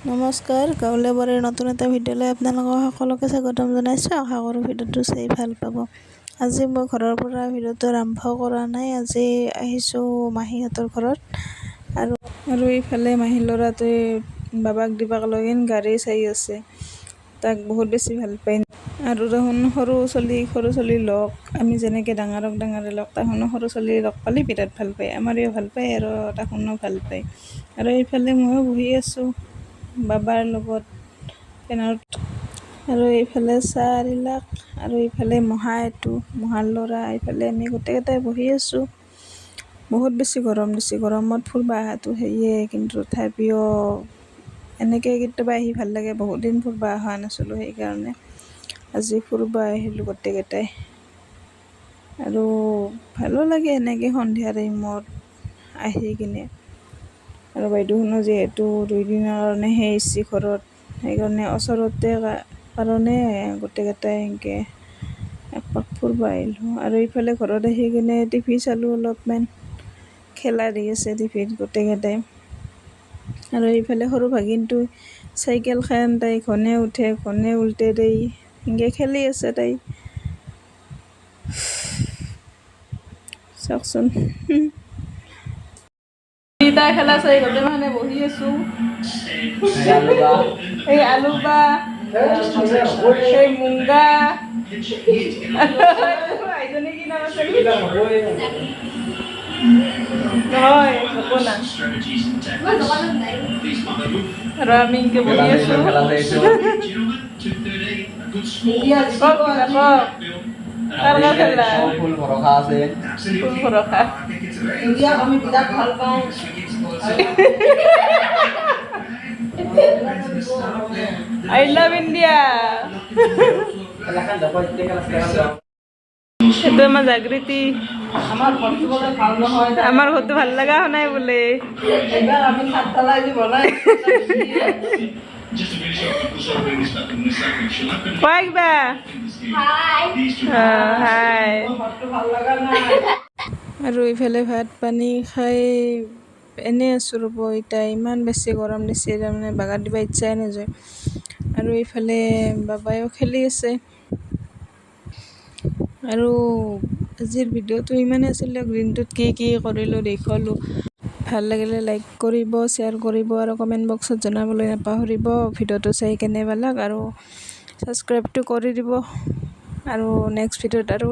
নমস্কাৰ, গাঁৱলীয়া বাৰীৰ নতুন এটা ভিডিঅ'লৈ আপোনালোকক সকলোকে স্বাগতম জনাইছোঁ। আশা কৰোঁ ভিডিঅ'টো চাই ভাল পাব। আজি মই ঘৰৰ পৰা ভিডিঅ'টো আৰম্ভ কৰা নাই। আজি আহিছোঁ মাহীহঁতৰ ঘৰত আৰু এইফালে মাহীৰ ল'ৰাটোৱে বাবাক দিবাক লৈ গাড়ী চাই আছে। তাক বহুত বেছি ভাল পায় আৰু দেখোন সৰু ছোৱালী লগ আমি যেনেকৈ ডাঙৰে লগ তাহোনো সৰু ছোৱালী লগ পালে বিৰাট ভাল পায়। আমাৰেও ভাল পায় আৰু তাহোনো ভাল পায়। আৰু এইফালে ময়ো বহি আছোঁ বাবাৰ লগত ফেনত আৰু এইফালে চাৰিলাখ আৰু এইফালে মহাৰ ল'ৰা, এইফালে আমি গোটেইকেইটাই বহি আছোঁ। বহুত বেছি গৰম দিছে। গৰমত ফুৰিব অহাটো সেয়ে, কিন্তু তথাপিও এনেকৈ কেতিয়াবা আহি ভাল লাগে। বহুত দিন ফুৰিব অহা নাছিলোঁ, সেইকাৰণে আজি ফুৰিব আহিলোঁ গোটেইকেইটাই। আৰু ভালো লাগে এনেকৈ সন্ধিয়া টাইমত আহি কিনে। আৰু বাইদেউখনো যিহেতু 2 দিনৰ কাৰণেহে আহিছে ঘৰত, সেইকাৰণে ওচৰতে কাৰণে গোটেইকেইটাই এনেকৈ একপাক ফুৰিব আহিলোঁ। আৰু এইফালে ঘৰত আহি কিনে টিভি চালোঁ, অলপমান খেলা দি আছে টিভিত গোটেইকেইটাই। আৰু এইফালে সৰু ভাগিনটো চাইকেলখন তাই ঘনে উঠে ঘনে উল্টে দেই, এনেকৈ খেলি আছে তাই। চাওকচোন তাই খেলা চাই গোটেই মানে বহি আছোঁ। এই আলু বা এই মুংগা আইজনী কি নাম আছে নহয় জপনা। আৰু আমি এনেকৈ বহি আছোঁ। ফুল ভৰসা আমি বিৰাট ভাল পাওঁ। I love India. সেইটো আমাৰ জাগৃতি। আমাৰ ঘৰটো ভাল লগা নাই বোলে। কোৱা কিবা। হাই। আৰু এইফালে ভাত পানী খাই এনেই আছোঁ ৰ'ব। এতিয়া ইমান বেছি গৰম দিছে, তাৰমানে বাগৰ দিব ইচ্ছাই নাযায়। আৰু এইফালে বাবাইও খেলি আছে। আৰু আজিৰ ভিডিঅ'টো ইমানেই আছিলে। দিনটোত কি কৰিলোঁ দেখুৱালোঁ। ভাল লাগিলে লাইক কৰিব, শ্বেয়াৰ কৰিব আৰু কমেণ্ট বক্সত জনাবলৈ নাপাহৰিব ভিডিঅ'টো চাই কেনে পালাক। আৰু ছাবস্ক্ৰাইবটো কৰি দিব। আৰু নেক্সট ভিডিঅ'ত আৰু